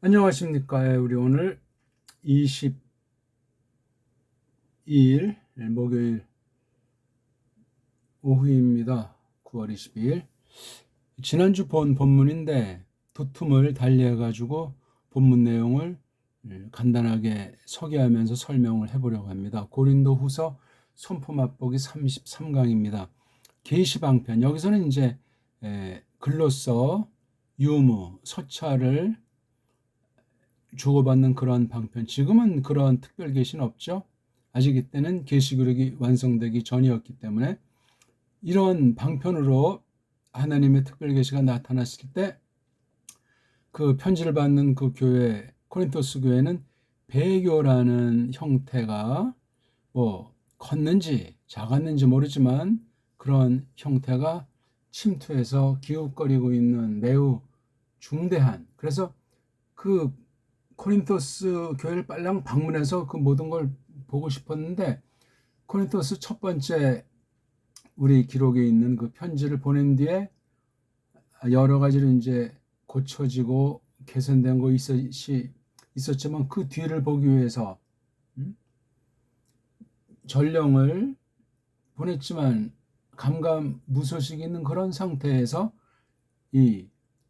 안녕하십니까. 우리 오늘 22일 목요일 오후입니다. 9월 22일. 지난주 본 본문인데 두툼을 달리해가지고 본문 내용을 간단하게 소개하면서 설명을 해보려고 합니다. 고린도후서 선포 맛보기 33강입니다. 계시방편. 여기서는 이제 글로서, 유무, 서찰을 주고받는 그런 방편. 지금은 그런 특별 계시는 없죠. 아직 이때는 계시록이 완성되기 전이었기 때문에 이런 방편으로 하나님의 특별 계시가 나타났을 때 그 편지를 받는 그 교회, 코린토스 교회는 배교라는 형태가 뭐 컸는지 작았는지 모르지만 그런 형태가 침투해서 기웃거리고 있는 매우 중대한, 그래서 그 코린토스 교회를 빨랑 방문해서 그 모든 걸 보고 싶었는데, 코린토스 첫 번째 우리 기록에 있는 그 편지를 보낸 뒤에 여러 가지로 이제 고쳐지고 개선된 거 있었지만 그 뒤를 보기 위해서 전령을 보냈지만 감감무소식이 있는 그런 상태에서 이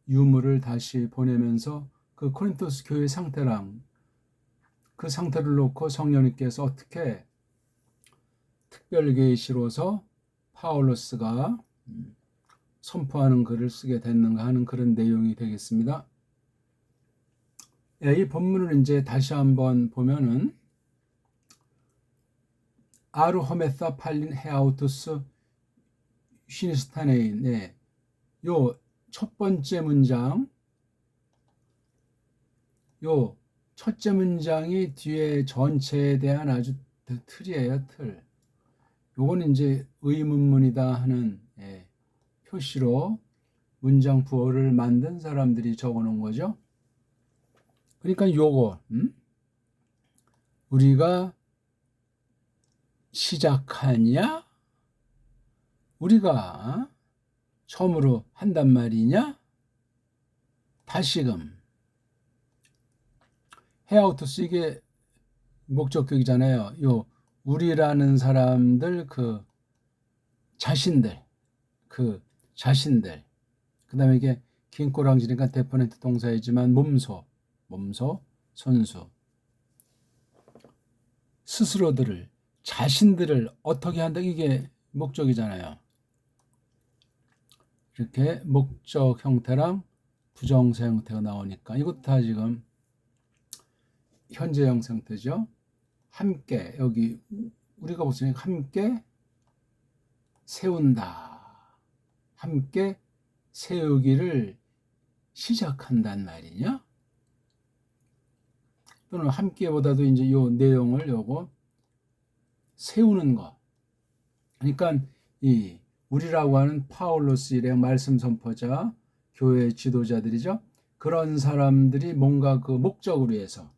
유물을 다시 보내면서 그 코린토스 교회 상태랑 그 상태를 놓고 성령님께서 어떻게 특별 계시로서 파울로스가 선포하는 글을 쓰게 됐는가 하는 그런 내용이 되겠습니다. 이 본문을 이제 다시 한번 보면은 아르호메사 팔린 헤아우토스 휘니스타네인, 요 첫 번째 문장, 요 첫째 문장이 뒤에 전체에 대한 아주 틀이에요, 틀. 요거는 이제 의문문이다 하는 표시로 문장 부호를 만든 사람들이 적어 놓은 거죠. 그러니까 요거 우리가 시작하냐? 우리가 처음으로 한단 말이냐? 다시금 헤아우토스, 이게 목적격이잖아요. 요 우리라는 사람들, 그 자신들, 그 다음에 이게 긴 꼬랑지니까 데퍼넌트 동사이지만 몸소, 선수, 스스로들을, 자신들을 어떻게 한다, 이게 목적이잖아요. 이렇게 목적 형태랑 부정사 형태가 나오니까 이것도 다 지금 현재형 상태죠. 함께, 여기 우리가 무슨 함께 세운다, 함께 세우기를 시작한단 말이냐? 또는 함께보다도 이제 요 내용을 요거 세우는 거. 그러니까 이 우리라고 하는 파울로스 일의 말씀 선포자, 교회 지도자들이죠. 그런 사람들이 뭔가 그 목적을 위해서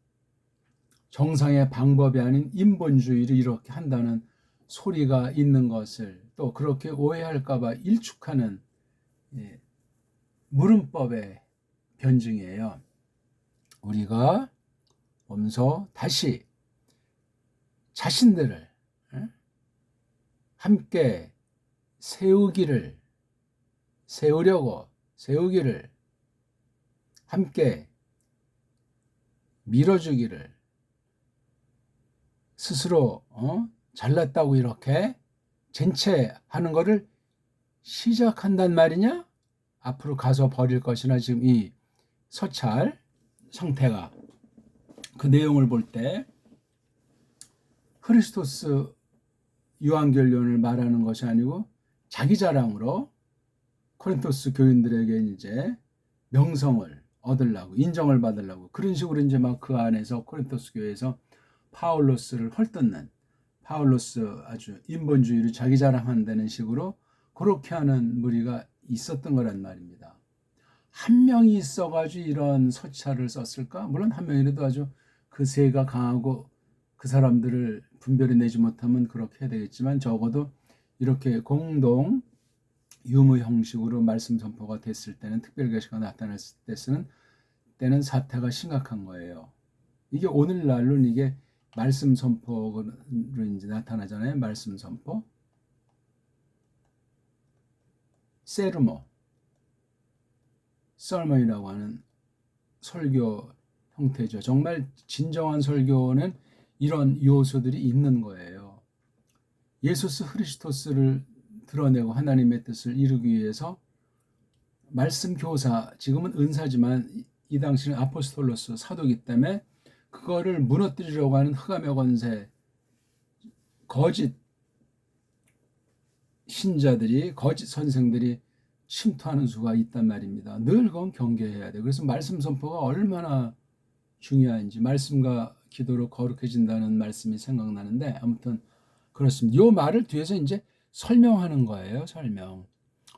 정상의 방법이 아닌 인본주의를 이렇게 한다는 소리가 있는 것을 또 그렇게 오해할까봐 일축하는 물음법의 변증이에요. 우리가 몸소 다시 자신들을 함께 세우기를 함께 밀어주기를, 스스로 잘났다고 이렇게 젠체하는 것을 시작한단 말이냐? 앞으로 가서 버릴 것이나, 지금 이 서찰 상태가 그 내용을 볼 때 크리스토스 유한결론을 말하는 것이 아니고 자기 자랑으로 코린토스 교인들에게 이제 명성을 얻으려고, 인정을 받으려고, 그런 식으로 이제 막 그 안에서 코린토스 교회에서 파울로스를 헐뜯는, 파울로스 아주 인본주의를 자기 자랑한다는 식으로 그렇게 하는 무리가 있었던 거란 말입니다. 한 명이 있어가지고 이런 서찰을 썼을까? 물론 한 명이라도 아주 그 세가 강하고 그 사람들을 분별해 내지 못하면 그렇게 해야 되겠지만, 적어도 이렇게 공동 유무 형식으로 말씀 선포가 됐을 때는, 특별 계시가 나타났을 때는 되는 사태가 심각한 거예요. 이게 오늘날로는 이게 말씀 선포로 이제 나타나잖아요. 말씀 선포. 세르모, 설먼이라고 하는 설교 형태죠. 정말 진정한 설교는 이런 요소들이 있는 거예요. 예수스 그리스도스를 드러내고 하나님의 뜻을 이루기 위해서 말씀 교사, 지금은 은사지만 이 당시는 아포스톨로스 사도이기 때문에 그거를 무너뜨리려고 하는 흑암의 권세, 거짓 신자들이, 거짓 선생들이 침투하는 수가 있단 말입니다. 늘 그건 경계해야 돼요. 그래서 말씀 선포가 얼마나 중요한지, 말씀과 기도로 거룩해진다는 말씀이 생각나는데, 아무튼 그렇습니다. 이 말을 뒤에서 이제 설명하는 거예요.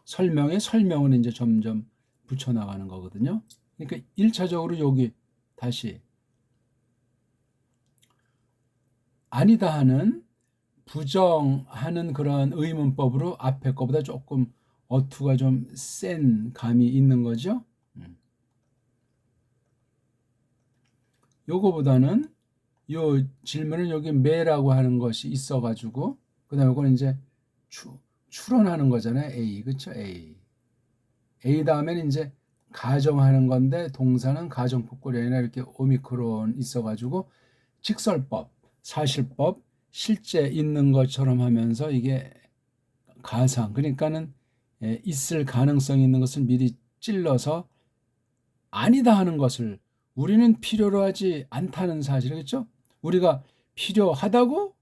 설명에 설명은 이제 점점 붙여나가는 거거든요. 그러니까 1차적으로 여기 다시 아니다 하는, 부정하는 그런 의문법으로 앞에 거보다 조금 어투가 좀 센 감이 있는 거죠. 요거보다는 요 질문은 여기 매라고 하는 것이 있어가지고, 그 다음에 이거는 이제 추론하는 거잖아요. A, 그쵸? A 다음에는 이제 가정하는 건데, 동사는 가정폭골이나 이렇게 오미크론 있어가지고, 직설법, 사실법, 실제 있는 것처럼 하면서 이게 가상, 그러니까는 있을 가능성이 있는 것을 미리 찔러서 아니다 하는 것을 우리는 필요로 하지 않다는 사실이겠죠? 우리가 필요하다고?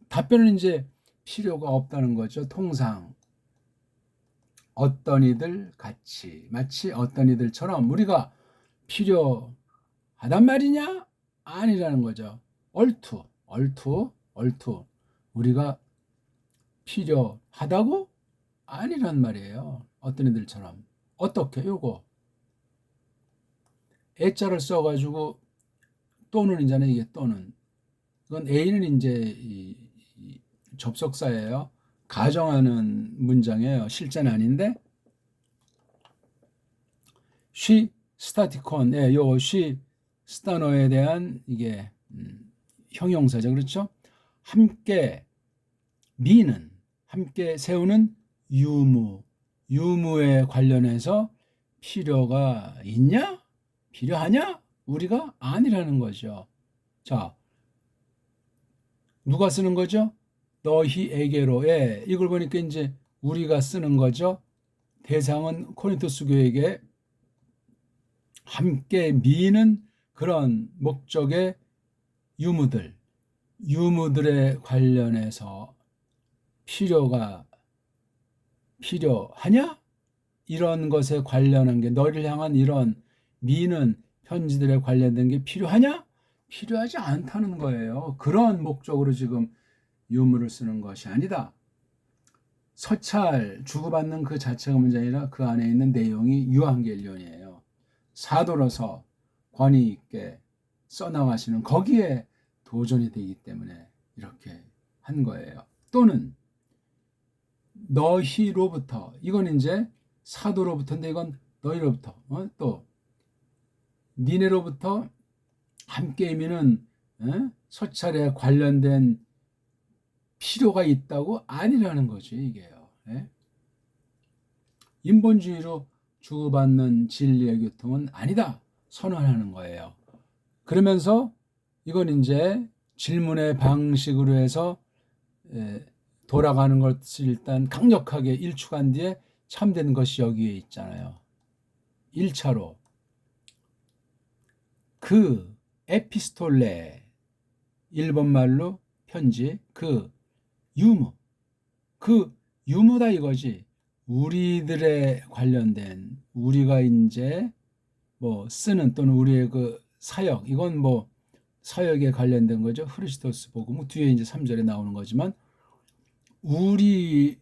답변은 이제 필요가 없다는 거죠. 통상 어떤 이들 같이, 마치 어떤 이들처럼 우리가 필요하단 말이냐? 아니라는 거죠. 얼투. 우리가 필요하다고? 아니란 말이에요. 어떤 이들처럼. 어떻게? 요거 애자를 써가지고 또는이잖아요. 이게 또는. 이건 A는 이제 이 접속사예요. 가정하는 문장이에요. 실제는 아닌데. she 스타티콘, 요 she 스타노에 대한 이게 형용사죠. 그렇죠? 함께 미는, 함께 세우는 유무에 관련해서 필요가 있냐? 필요하냐? 우리가 아니라는 거죠. 자, 누가 쓰는 거죠? 너희에게로. 이걸 보니까 이제 우리가 쓰는 거죠. 대상은 코린토스 교회에게 함께 미는 그런 목적의 유무들에 관련해서 필요하냐? 이런 것에 관련한 게, 너희를 향한 이런 미는 편지들에 관련된 게 필요하냐? 필요하지 않다는 거예요. 그런 목적으로 지금 유무를 쓰는 것이 아니다. 서찰, 주고받는 그 자체가 문제 아니라 그 안에 있는 내용이 유한겔리온이에요. 사도로서 권위 있게 써나가시는 거기에 도전이 되기 때문에 이렇게 한 거예요. 또는 너희로부터, 이건 이제 사도로부터인데 이건 너희로부터, 또 니네로부터 함께 임의는 서찰에 관련된 필요가 있다고? 아니라는 거지 이게요. 인본주의로 주고받는 진리의 교통은 아니다 선언하는 거예요. 그러면서 이건 이제 질문의 방식으로 해서 돌아가는 것을 일단 강력하게 일축한 뒤에 참된 것이 여기에 있잖아요. 1차로 그 에피스톨레, 일본말로 편지, 그 유무다 이거지. 우리들의 관련된, 우리가 이제 뭐 쓰는, 또는 우리의 그 사역, 이건 뭐 사역에 관련된 거죠. 크리스토스 복음 뒤에 이제 3절에 나오는 거지만, 우리에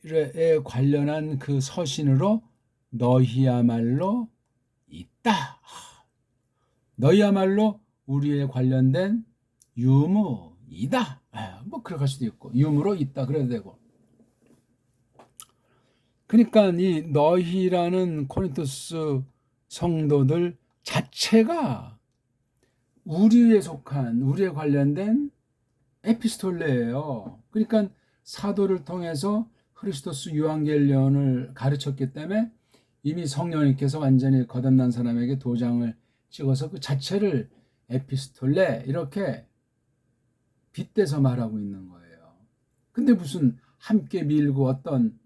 관련한 그 서신으로 너희야말로 있다. 너희야말로 우리에 관련된 유무이다. 뭐 그렇게 할 수도 있고, 유무로 있다 그래도 되고. 그러니까 이 너희라는 코린토스 성도들 자체가 우리에 속한, 우리에 관련된 에피스톨레예요. 그러니까 사도를 통해서 크리스토스 유앙겔리온을 가르쳤기 때문에 이미 성령님께서 완전히 거듭난 사람에게 도장을 찍어서 그 자체를 에피스톨레 이렇게 빗대서 말하고 있는 거예요. 근데 무슨 함께 밀고 어떤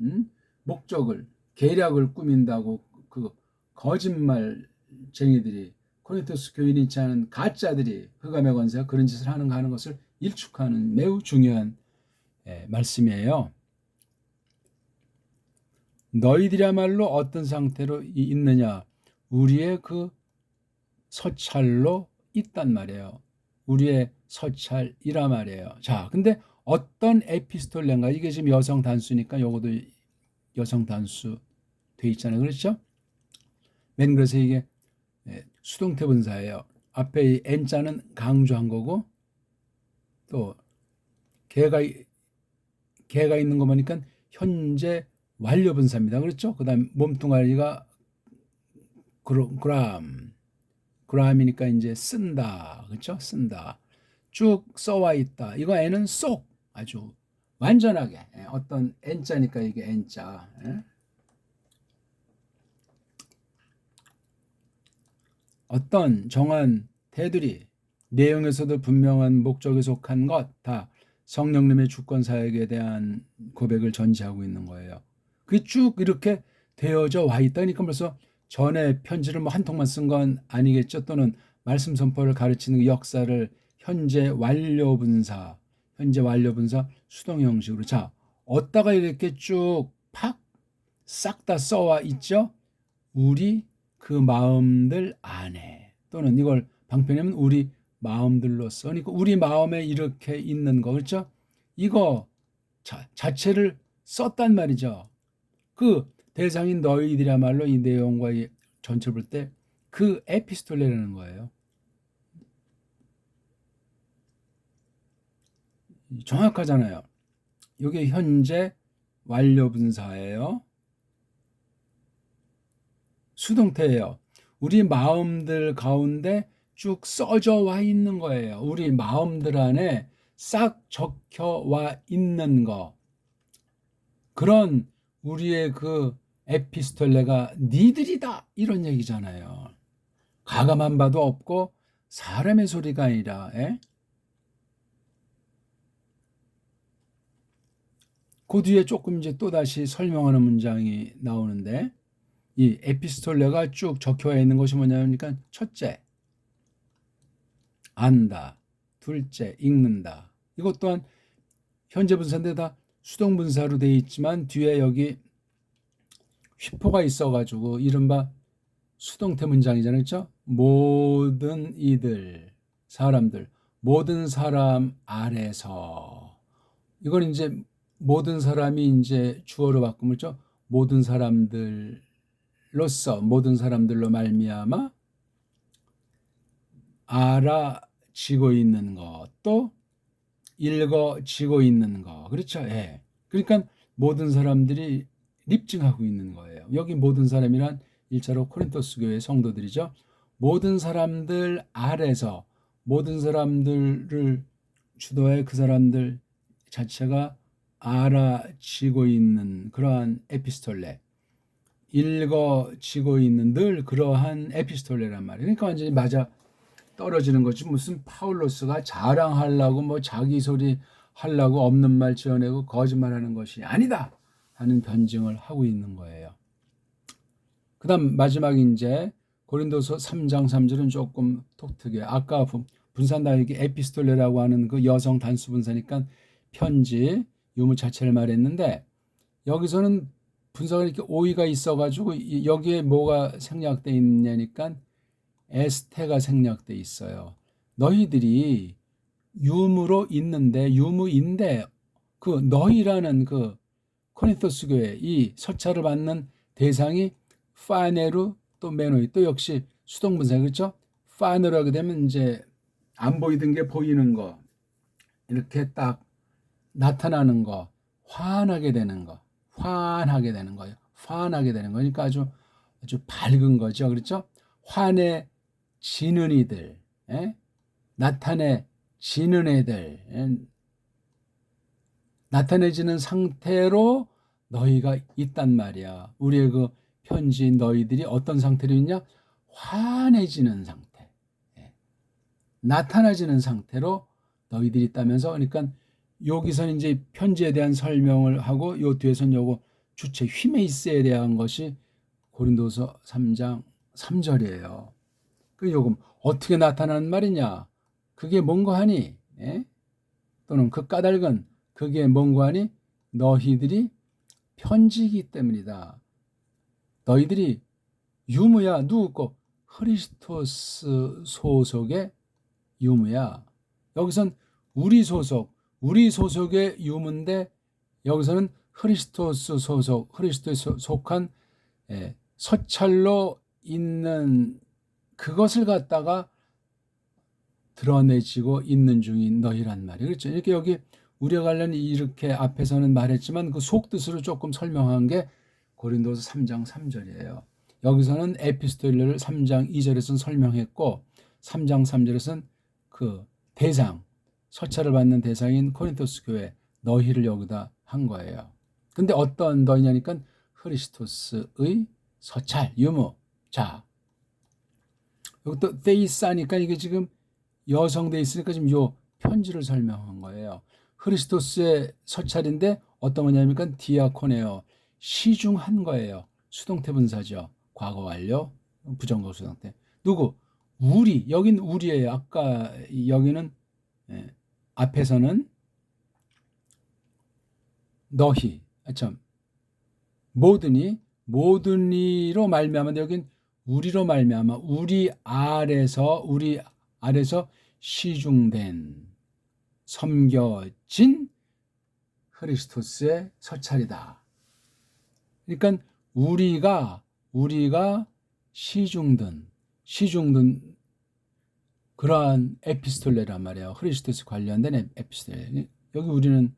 목적을 계략을 꾸민다고 그 거짓말쟁이들이 코린토스 교인이 있지 않은 가짜들이 흑암의 권세가 그런 짓을 하는 것을 일축하는 매우 중요한 말씀이에요. 너희들이야말로 어떤 상태로 있느냐? 우리의 그 서찰로 있단 말이에요. 우리의 서찰이라 말이에요. 자, 근데 어떤 에피스톨레인가? 이게 지금 여성 단수니까 요것도 여성 단수 돼 있잖아요. 그렇죠? 맨 그래서 이게 수동태 분사예요. 앞에 이 N자는 강조한 거고 또 개가 있는 거 보니까 현재 완료 분사입니다. 그렇죠? 그다음 몸뚱아리가 그람이니까 이제 쓴다. 그렇죠? 쓴다. 쭉 써와 있다. 이거 N은 쏙 아주 완전하게 어떤 N자니까 이게 N자. 어떤 정한 테두리 내용에서도 분명한 목적에 속한 것 다 성령님의 주권 사역에 대한 고백을 전제하고 있는 거예요. 그게 쭉 이렇게 되어져 와 있다니까 벌써 전에 편지를 뭐 한 통만 쓴 건 아니겠죠. 또는 말씀 선포를 가르치는 역사를 현재 완료 분사 수동 형식으로 자 어디다가 이렇게 쭉 팍 싹 다 써와 있죠. 우리 그 마음들 안에 또는 이걸 방편하면 우리 마음들로서 그러니까 우리 마음에 이렇게 있는 거 그렇죠? 이거 자체를 썼단 말이죠. 그 대상인 너희들이야말로 이 내용과 이 전체를 볼 때 그 에피스톨레라는 거예요. 정확하잖아요. 이게 현재 완료 분사예요. 수동태예요. 우리 마음들 가운데 쭉 써져 와 있는 거예요. 우리 마음들 안에 싹 적혀 와 있는 거. 그런 우리의 그 에피스톨레가 니들이다 이런 얘기잖아요. 가감한 바도 없고 사람의 소리가 아니라 그 뒤에 조금 이제 또다시 설명하는 문장이 나오는데 이 에피스톨레가 쭉 적혀 있는 것이 뭐냐면 그러니까 첫째 안다, 둘째 읽는다. 이것 또한 현재 분사인데 다 수동 분사로 되어 있지만 뒤에 여기 휘포가 있어가지고 이른바 수동태 문장이잖아요. 그렇죠? 모든 이들 사람들 모든 사람 아래서 이걸 이제 모든 사람이 이제 주어로 바꾸면 그렇죠? 모든 사람들로서 모든 사람들로 말미암아 알아지고 있는 것, 또 읽어지고 있는 것. 그렇죠? 예. 그러니까 모든 사람들이 립증하고 있는 거예요. 여기 모든 사람이란 일차로 코린토스 교회 성도들이죠. 모든 사람들 아래서 모든 사람들을 주도해 그 사람들 자체가 알아지고 있는 그러한 에피스톨레, 읽어지고 있는 늘 그러한 에피스톨레란 말이에요. 그러니까 완전히 맞아 떨어지는 거지. 무슨 파울로스가 자랑하려고 뭐 자기 소리 하려고 없는 말 지어내고 거짓말하는 것이 아니다 하는 변증을 하고 있는 거예요. 그다음 마지막 이제 고린도서 3장 3절은 조금 독특해. 아까 분산다 이게 에피스톨레라고 하는 그 여성 단수 분사니까 편지 유무 자체를 말했는데 여기서는 분사가 이렇게 오이가 있어가지고 여기에 뭐가 생략돼 있냐니까 에스테가 생략돼 있어요. 너희들이 유무로 있는데 유무인데 그 너희라는 그 코린토스 교회 이 서찰을 받는 대상이 파네루 또 메노이 또 역시 수동분사 그렇죠? 파네루 하게 되면 이제 안 보이던 게 보이는 거 이렇게 딱 나타나는 거 환하게 되는 거 환하게 되는 거예요. 환하게 되는 거니까 아주 밝은 거죠. 그렇죠? 환해 나타내지는 이들, 나타내지는 애들, 나타내지는 상태로 너희가 있단 말이야. 우리의 그 편지인 너희들이 어떤 상태로 있냐? 환해지는 상태, 나타나지는 상태로 너희들이 있다면서. 그러니까 여기서는 이제 편지에 대한 설명을 하고 요 뒤에서는 요거 주체 휘메이스에 대한 것이 고린도서 3장 3절이에요. 그 요금 어떻게 나타나는 말이냐? 그게 뭔가 하니? 또는 그 까닭은 그게 뭔가 하니? 너희들이 편지이기 때문이다. 너희들이 유무야. 누구 거? 크리스토스 소속의 유무야. 여기선 우리 소속의 유무인데 여기서는 크리스토스 소속, 그리스도에 속한 서찰로 있는 그것을 갖다가 드러내지고 있는 중인 너희란 말이에요. 그렇죠? 이렇게 여기 우리와 관련 이렇게 앞에서는 말했지만 그 속뜻으로 조금 설명한 게 고린도서 3장 3절이에요. 여기서는 에피스톨레를 3장 2절에서는 설명했고 3장 3절에서는 그 대상, 서찰을 받는 대상인 코린토스 교회 너희를 여기다 한 거예요. 근데 어떤 너희냐니까 크리스토스의 서찰, 유무. 자, 여기 또 데이스하니까 이게 지금 여성 돼 있으니까 지금 요 편지를 설명한 거예요. 크리스토스의 서찰인데 어떤 거냐니까 디아코네요. 시중한 거예요. 수동태 분사죠. 과거 완료, 부정거 수동태. 누구? 우리. 여긴 우리예요. 아까 여기는 앞에서는 너희. 참 모든이로 말미암아. 여긴 우리로 말미암아. 우리 아래서 시중된 섬겨진 크리스토스의 서찰이다. 그러니까 우리가 시중든 그러한 에피스톨레란 말이에요. 크리스토스 관련된 에피스톨레. 여기 우리는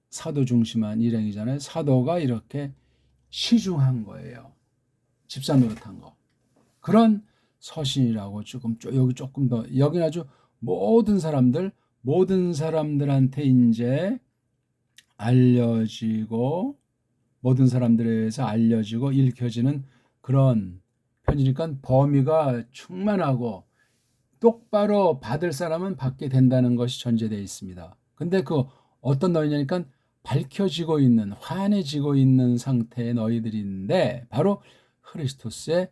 사도 중심한 일행이잖아요. 사도가 이렇게 시중한 거예요. 집사 노릇한 거. 그런 서신이라고 여기 조금 더, 여기는 아주 모든 사람들한테 이제 알려지고, 모든 사람들에 의해서 알려지고 읽혀지는 그런 편지니까 범위가 충만하고 똑바로 받을 사람은 받게 된다는 것이 전제되어 있습니다. 근데 그 어떤 너희냐니까 밝혀지고 있는, 환해지고 있는 상태의 너희들인데 바로 크리스토스의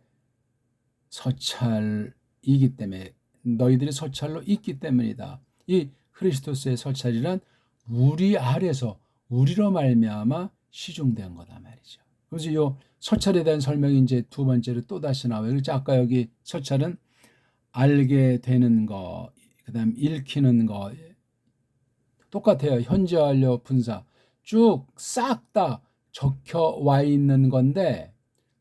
서찰이기 때문에, 너희들이 서찰로 있기 때문이다. 이 크리스토스의 서찰이란 우리 아래서 우리로 말미암아 시중된 거다 말이죠. 그래서 이 서찰에 대한 설명이 이제 두 번째로 또 다시 나와요. 그래서 아까 여기 서찰은 알게 되는 거, 그다음 읽히는 거 똑같아요. 현재 완료 분사 쭉 싹 다 적혀 와 있는 건데,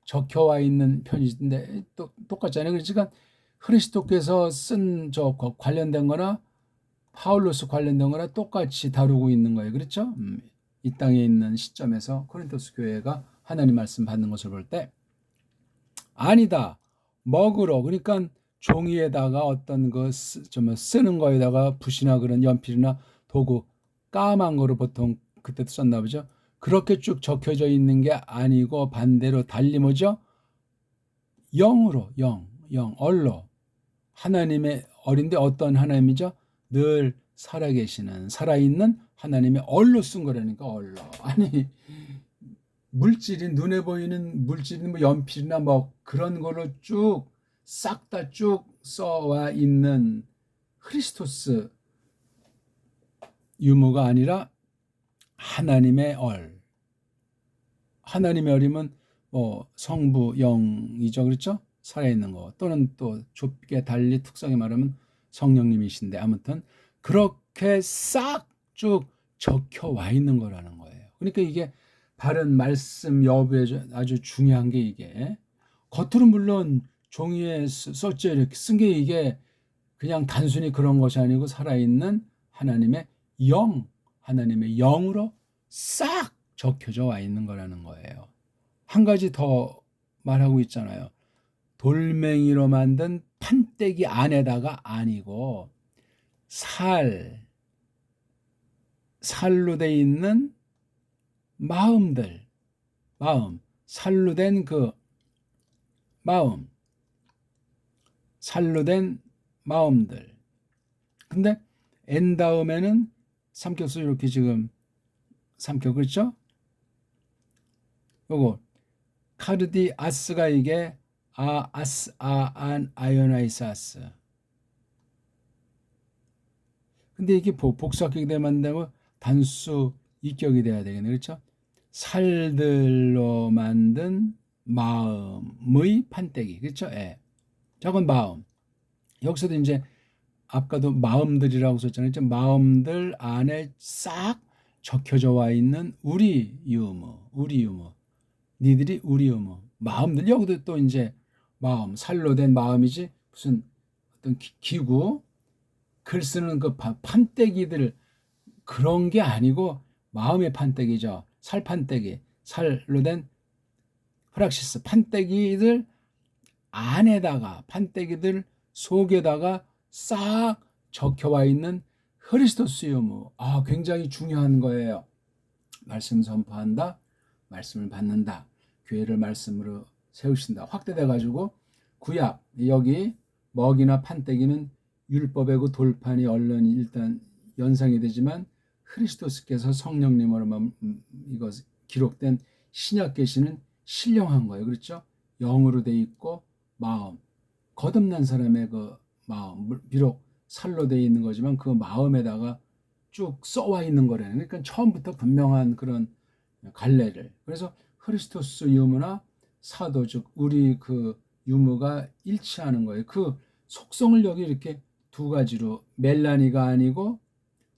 적혀 와 있는 편지인데 또 똑같잖아요. 그러니까 그리스도께서 쓴 저 관련된 거나 파울로스 관련된 거나 똑같이 다루고 있는 거예요. 그렇죠? 이 땅에 있는 시점에서 코린토스 교회가 하나님 말씀 받는 것을 볼 때 아니다. 먹으러, 그러니까 종이에다가 어떤 거 쓰는 거에다가 붓이나 그런 연필이나 도구 까만 거로 보통 그때도 썼나 보죠. 그렇게 쭉 적혀져 있는 게 아니고 반대로 달리 뭐죠? 영으로, 얼로. 하나님의 어린데 어떤 하나님이죠? 늘 살아계시는, 살아있는 하나님의 얼로 쓴 거라니까, 얼로. 아니, 물질이, 눈에 보이는 물질이 뭐 연필이나 뭐 그런 거로 쭉 싹 다 쭉 써와 있는 크리스토스 유무가 아니라 하나님의 얼. 하나님의 얼이면 뭐 성부 영이죠. 그렇죠? 살아있는 거. 또는 또 좁게 달리 특성에 말하면 성령님이신데, 아무튼 그렇게 싹 쭉 적혀 와 있는 거라는 거예요. 그러니까 이게 바른 말씀 여부에 아주 중요한 게, 이게 겉으로 물론 종이에 썼죠. 이렇게 쓴 게 이게 그냥 단순히 그런 것이 아니고 살아있는 하나님의 영으로 싹 적혀져 와 있는 거라는 거예요. 한 가지 더 말하고 있잖아요. 돌멩이로 만든 판때기 안에다가 아니고 살로 돼 있는 마음들, 살로 된 그 마음, 살로 된 마음들. 근데 N 다음에는 삼격수 이렇게 지금 삼격, 그렇죠? 요거 카르디 아스가 이게 아스 아안 아이오나이사스. 근데 이게 복수합격이 되면 단수 이격이 돼야 되겠네, 그렇죠? 살들로 만든 마음의 판때기, 그렇죠? 예. 저건 마음. 여기서도 이제 아까도 마음들이라고 썼잖아요. 마음들 안에 싹 적혀져 와 있는 우리 유무. 니들이 우리 유무. 마음들, 여기도 또 이제 마음, 살로 된 마음이지 무슨 어떤 기구, 글 쓰는 그 판때기들 그런 게 아니고 마음의 판때기죠. 살 판때기, 살로 된 프락시스 판때기들 안에다가, 판때기들 속에다가 싹 적혀와 있는 크리스토스 유무. 굉장히 중요한 거예요. 말씀 선포한다, 말씀을 받는다, 교회를 말씀으로 세우신다. 확대돼 가지고 구약, 여기 먹이나 판때기는 율법의 돌판이 얼른 일단 연상이 되지만 크리스토스께서 성령님으로만 이거 기록된 신약 계시는 신령한 거예요. 그렇죠? 영으로 돼 있고 마음, 거듭난 사람의 그 마음, 비록 살로 돼 있는 거지만 그 마음에다가 쭉 써와 있는 거래요. 그러니까 처음부터 분명한 그런 갈래를. 그래서 크리스토스 유무나 사도, 즉 우리 그 유무가 일치하는 거예요. 그 속성을 여기 이렇게 두 가지로, 멜라니가 아니고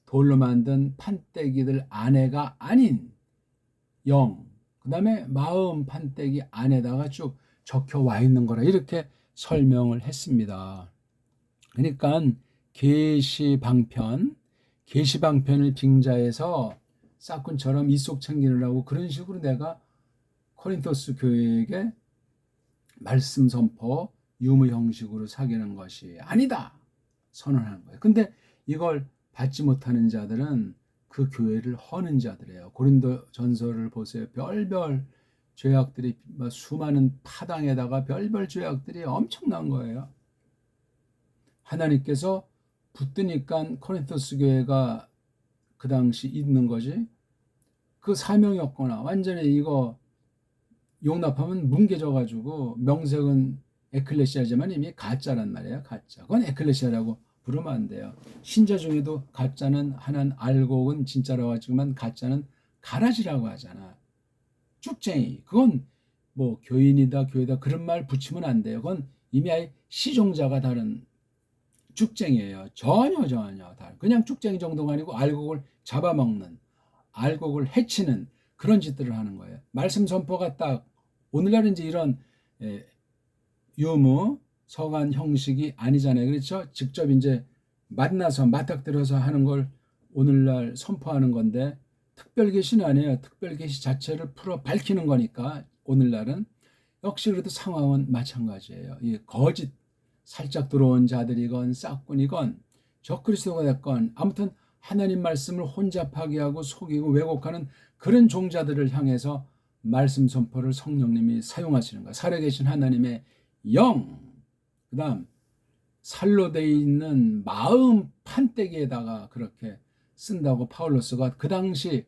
돌로 만든 판때기들 안에가 아닌 영, 그 다음에 마음 판때기 안에다가 쭉 적혀 와 있는 거라, 이렇게 설명을 했습니다. 그러니까 계시방편을 빙자해서 싹군처럼 이속 챙기느라고 그런 식으로 내가 코린토스 교회에게 말씀 선포 유무 형식으로 사귀는 것이 아니다 선언하는 거예요. 근데 이걸 받지 못하는 자들은 그 교회를 허는 자들이에요. 고린도 전서를 보세요. 별별 죄악들이, 수많은 파당에다가 별별 죄악들이 엄청난 거예요. 하나님께서 붙드니까 코린토스 교회가 그 당시 있는 거지, 그 사명이 없거나 완전히 이거 용납하면 뭉개져가지고, 명색은 에클레시아지만 이미 가짜란 말이에요. 가짜. 그건 에클레시아라고 부르면 안 돼요. 신자 중에도 가짜는 하나는 알곡은 진짜라고 하지만 가짜는 가라지라고 하잖아. 쭉쟁이. 그건 뭐 교인이다 교회다 그런 말 붙이면 안 돼요. 그건 이미 아예 시종자가 다른 쭉쟁이에요. 전혀 다른. 그냥 쭉쟁이 정도가 아니고 알곡을 잡아먹는, 알곡을 해치는 그런 짓들을 하는 거예요. 말씀 선포가 딱 오늘날 이제 이런 유무 서간 형식이 아니잖아요. 그렇죠? 직접 이제 만나서 맞닥뜨려서 하는 걸 오늘날 선포하는 건데, 특별 계시는 아니에요. 특별 계시 자체를 풀어 밝히는 거니까. 오늘날은 역시 그래도 상황은 마찬가지예요. 이 거짓 살짝 들어온 자들이건 싹군이건 적그리스도가 됐건 아무튼 하나님 말씀을 혼잡하게 하고 속이고 왜곡하는 그런 종자들을 향해서 말씀 선포를 성령님이 사용하시는 거예요. 살아계신 하나님의 영, 그 다음 살로 돼 있는 마음 판때기에다가 그렇게 쓴다고 바울로스가 그 당시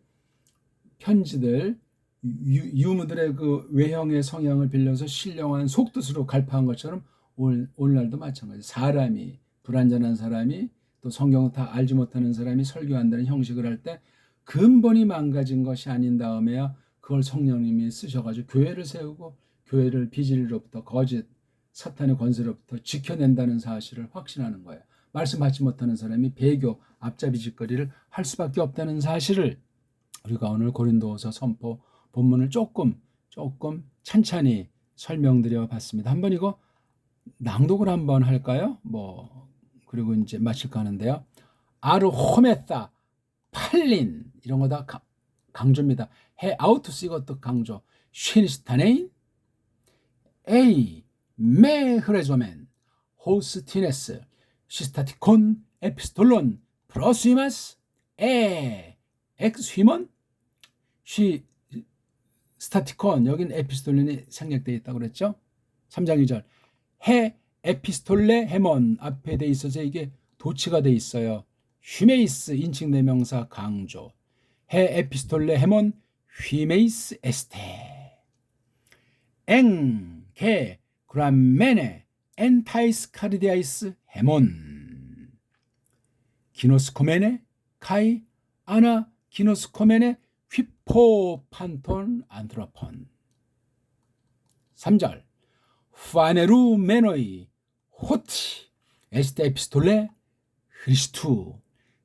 편지들 유무들의 그 외형의 성향을 빌려서 신령한 속뜻으로 갈파한 것처럼 오늘날도 마찬가지. 사람이, 불완전한 사람이, 또 성경을 다 알지 못하는 사람이 설교한다는 형식을 할 때 근본이 망가진 것이 아닌 다음에야 그걸 성령님이 쓰셔가지고 교회를 세우고 교회를 비질로부터, 거짓 사탄의 권세로부터 지켜낸다는 사실을 확신하는 거예요. 말씀 받지 못하는 사람이 배교, 앞잡이 짓거리를 할 수밖에 없다는 사실을 우리가 오늘 고린도서 선포 본문을 조금 찬찬히 설명드려 봤습니다. 한번 이거 낭독을 한번 할까요? 그리고 이제 마칠까 하는데요. 아르호메타, 팔린, 이런 거 다 강조입니다. 아우투스 이것도 강조. 슈니스타네인, 에이, 메흐레조멘, 호스티네스 시스타티콘 에피스톨론 프로시마스 엑스휘먼 시 스타티콘 여긴 에피스톨론이 생략되어 있다고 그랬죠. 3장 2절 해 에피스톨레 헤몬 앞에 돼 있어서 이게 도치가 돼 있어요. 휘메이스 인칭 대명사 강조 해 에피스톨레 헤몬 휘메이스 에스테 엥게 그라메네 엔타이스 카리디아이스 헤몬 기노스코메네 카이 아나 기노스코메네 휘포판톤 안트로폰 3절 파네루 메노이 호티 에스테 에피스톨레 크리스투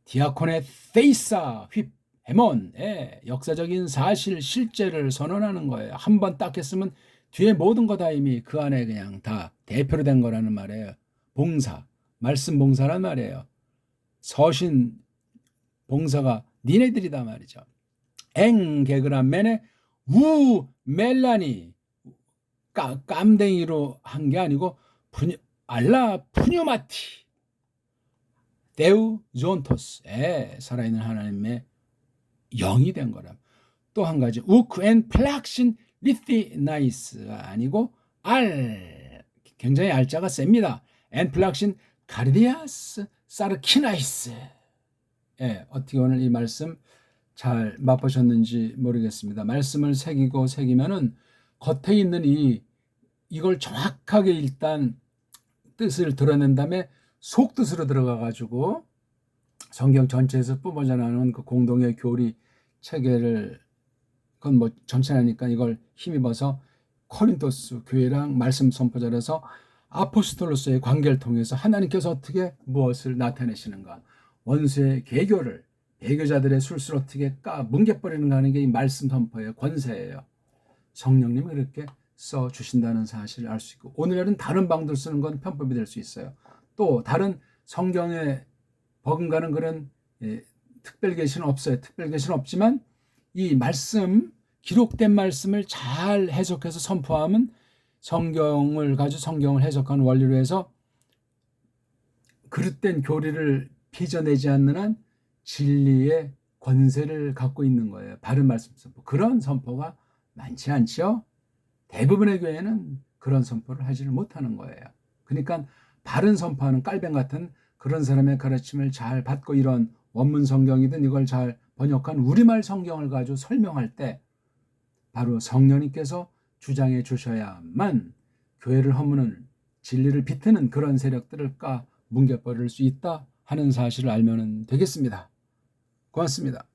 디아코네 테이사 휘 헤몬의 역사적인 사실 실제를 선언하는 거예요. 한번 딱 했으면 뒤에 모든 거 다 이미 그 안에 그냥 다 대표로 된 거라는 말이에요. 봉사, 말씀 봉사란 말이에요. 서신 봉사가 니네들이다 말이죠. 엥 개그라멘에 우 멜라니 깜댕이로 한 게 아니고 알라 푸뇨마티 데우 존토스 살아있는 하나님의 영이 된 거라. 또 한 가지 우크 앤 플락신 리티나이스가 아니고 굉장히 알자가 셉니다. 앤 플락신 가르디아스 사르키나이스. 어떻게 오늘 이 말씀 잘 맛보셨는지 모르겠습니다. 말씀을 새기면은 겉에 있는 이걸 정확하게 일단 뜻을 드러낸 다음에 속뜻으로 들어가 가지고 성경 전체에서 뿜어져 나오는 그 공동의 교리 체계를 그건 뭐 전체라니까 이걸 힘입어서 코린토스 교회랑 말씀 선포자라서 아포스톨로스의 관계를 통해서 하나님께서 어떻게 무엇을 나타내시는가, 원수의 개교를 배교자들의 술수를 어떻게 뭉개버리는가 하는 게 이 말씀 선포의 권세예요. 성령님이 그렇게 써주신다는 사실을 알 수 있고, 오늘날은 다른 방도를 쓰는 건 편법이 될 수 있어요. 또 다른 성경에 버금가는 그런 특별 계시는 없어요. 특별 계시는 없지만 이 말씀, 기록된 말씀을 잘 해석해서 선포하면 성경을 가지고 성경을 해석하는 원리로 해서 그릇된 교리를 빚어내지 않는 한 진리의 권세를 갖고 있는 거예요. 바른 말씀 선포. 그런 선포가 많지 않죠. 대부분의 교회는 그런 선포를 하지를 못하는 거예요. 그러니까 바른 선포하는 깔뱅 같은 그런 사람의 가르침을 잘 받고 이런 원문 성경이든 이걸 잘 번역한 우리말 성경을 가지고 설명할 때 바로 성령님께서 주장해 주셔야만 교회를 허무는 진리를 비트는 그런 세력들을 뭉개버릴 수 있다 하는 사실을 알면 되겠습니다. 고맙습니다.